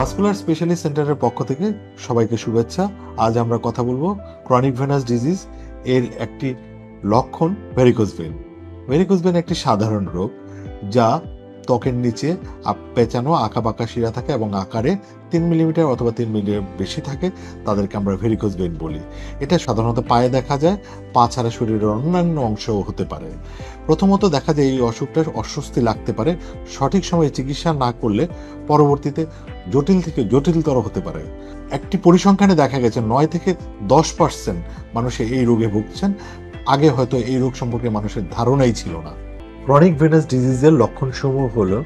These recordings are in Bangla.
ভাস্কুলার স্পেশালিস্ট সেন্টারের পক্ষ থেকে সবাইকে শুভেচ্ছা। আজ আমরা কথা বলবো ক্রনিক ভেনাস ডিজিজ এর একটি লক্ষণ ভেরিকোজ ভেন। ভেরিকোজ ভেন একটি সাধারণ রোগ যা ত্বকের নিচে পেঁচানো আঁকাবাঁকা শিরা থাকে এবং আকারে 3 মিলিমিটার অথবা 3 মিলিমিটার বেশি থাকে, তাদেরকে আমরা ভেরিকোজ ভেন বলি। এটা সাধারণত পায়ে দেখা যায়, পা ছাড়া শরীরের অন্যান্য অংশও হতে পারে। প্রথমত দেখা যায় এই অসুখটার অস্বস্তি লাগতে পারে, সঠিক সময়ে চিকিৎসা না করলে পরবর্তীতে জটিল থেকে জটিলতর হতে পারে। একটি পরিসংখ্যানে দেখা গেছে 9 থেকে 10% মানুষ এই রোগে ভুগছেন। আগে হয়তো এই রোগ সম্পর্কে মানুষের ধারণাই ছিল না। ক্রনিক ভেনাস ডিজিজের লক্ষণসমূহ হলো,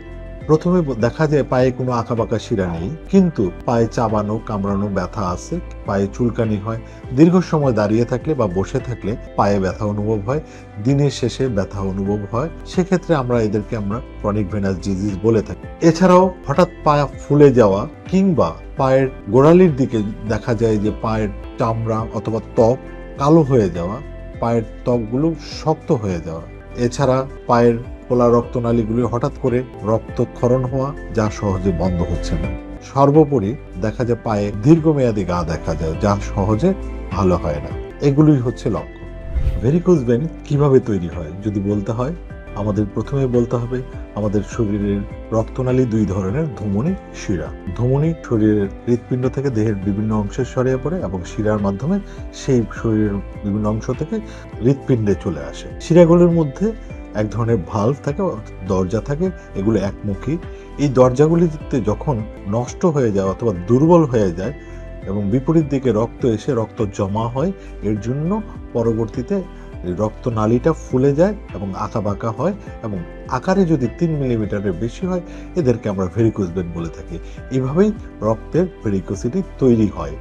প্রথমে দেখা যায় পায়ে কোনো আঁকাবাঁকা শিরা নেই, কিন্তু পায়ে চাবানো কামড়ানো ব্যথা আছে, পায়ে চুলকানি হয়, দীর্ঘ সময় দাঁড়িয়ে থাকলে বা বসে থাকলে পায়ে ব্যথা অনুভব হয়, দিনের শেষে ব্যথা অনুভব হয়। সেক্ষেত্রে এদেরকে আমরা ক্রনিক ভেনাস ডিজিজ বলে থাকি। এছাড়াও হঠাৎ পা ফুলে যাওয়া কিংবা পায়ের গোড়ালির দিকে দেখা যায় যে পায়ের চামড়া অথবা ত্বক কালো হয়ে যাওয়া, পায়ের ত্বকগুলো শক্ত হয়ে যাওয়া, এছাড়া পায়ের ফোলা রক্তনালীগুলি হঠাৎ করে রক্তক্ষরণ হওয়া, যা সহজে বন্ধ হচ্ছে না। সর্বোপরি দেখা যায় পায়ে দীর্ঘমেয়াদী ঘা দেখা যায়, যা সহজে ভালো হয় না। এগুলোই হচ্ছে লক্ষণ। ভেরিকোজ ভেন কিভাবে তৈরি হয় যদি বলতে হয়, আমাদের প্রথমে বলতে হবে আমাদের শরীরের রক্তনালী দুই ধরনের, ধমনী, শিরা। ধমনী শরীরের হৃৎপিণ্ড থেকে দেহের বিভিন্ন অংশে ছড়িয়ে পড়ে এবং শিরার মাধ্যমে সেই শরীরের বিভিন্ন অংশ থেকে হৃৎপিণ্ডে চলে আসে। শিরাগুলোর মধ্যে এক ধরনের ভালভ থাকে, দরজা থাকে, এগুলো একমুখী। এই দরজাগুলিতে যখন নষ্ট হয়ে যায় অথবা দুর্বল হয়ে যায় এবং বিপরীত দিকে রক্ত এসে রক্ত জমা হয়, এর জন্য পরবর্তীতে রক্তনালীটা ফুলে যায় এবং আঁকাবাঁকা হয়, এবং আকারে যদি 3 মিলিমিটারের বেশি হয়, এদেরকে আমরা ভেরিকোজ ভেন বলে থাকি। এভাবেই রক্তের ভেরিকোসিটি তৈরি হয়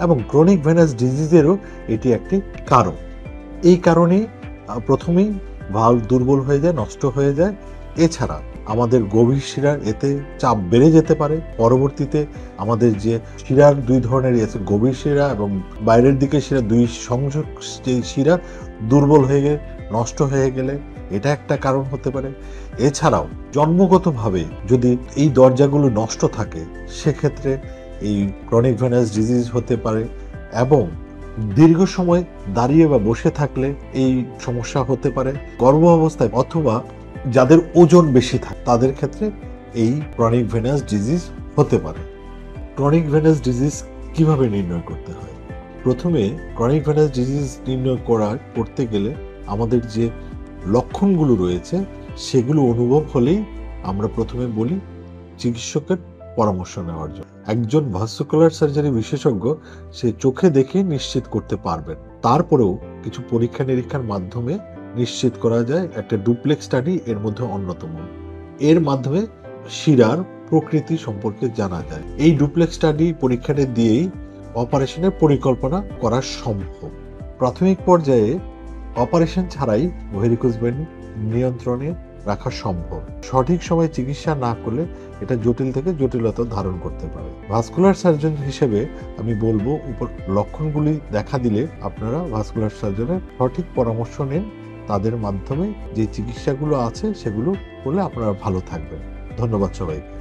এবং ক্রনিক ভেনাস ডিজিজেরও এটি একটি কারণ। এই কারণেই প্রথমেই ভালভ দুর্বল হয়ে যায়, নষ্ট হয়ে যায়। এছাড়া আমাদের গভীর শিরার এতে চাপ বেড়ে যেতে পারে। পরবর্তীতে আমাদের যে শিরার দুই ধরনের আছে, গভীর শিরা এবং বাইরের দিকে শিরা, দুই সংযোগ যে শিরা দুর্বল হয়ে গেলে, নষ্ট হয়ে গেলে এটা একটা কারণ হতে পারে। এছাড়াও জন্মগতভাবে যদি এই দরজাগুলো নষ্ট থাকে, সেক্ষেত্রে এই ক্রনিক ভেনাস ডিজিজ হতে পারে। এবং দীর্ঘ সময় দাঁড়িয়ে বা বসে থাকলে এই সমস্যা হতে পারে। গর্ভ অবস্থায় অথবা যাদের ওজন বেশি থাকে তাদের ক্ষেত্রে এই ক্রনিক ভেনাস ডিজিজ হতে পারে। ক্রনিক ভেনাস ডিজিজ কিভাবে নির্ণয় করতে হয়? প্রথমে ক্রনিক ভেনাস ডিজিজ নির্ণয় করতে গেলে আমাদের যে লক্ষণগুলো রয়েছে সেগুলো অনুভব হলেই আমরা প্রথমে বলি চিকিৎসকের পরামর্শ নেওয়ার জন্য। একজন ভাস্কুলার সার্জারি বিশেষজ্ঞ সে চোখে দেখে নিশ্চিত করতে পারবেন। তারপরেও কিছু পরীক্ষা নিরীক্ষার মাধ্যমে নিশ্চিত করা যায়। একটা ডুপ্লেক্স স্টাডি এর মধ্যে অন্যতম। এর মাধ্যমে শিরার প্রকৃতি সম্পর্কে জানা যায়। এই ডুপ্লেক্স স্টাডি পরীক্ষাটা দিয়েই অপারেশনের পরিকল্পনা করা সম্ভব। প্রাথমিক পর্যায়ে অপারেশন ছাড়াই ভেরিকোজ ভেন নিয়ন্ত্রণে রাখা সম্ভব। সঠিক সময়ে চিকিৎসা না করলে এটা জটিল থেকে জটিলতা ধারণ করতে পারে। ভাস্কুলার সার্জন হিসেবে আমি বলবো, লক্ষণগুলি দেখা দিলে আপনারা ভাস্কুলার সার্জনের সঠিক পরামর্শ নিন। তাদের মাধ্যমে যে চিকিৎসাগুলো আছে সেগুলো করলে আপনারা ভালো থাকবেন। ধন্যবাদ সবাইকে।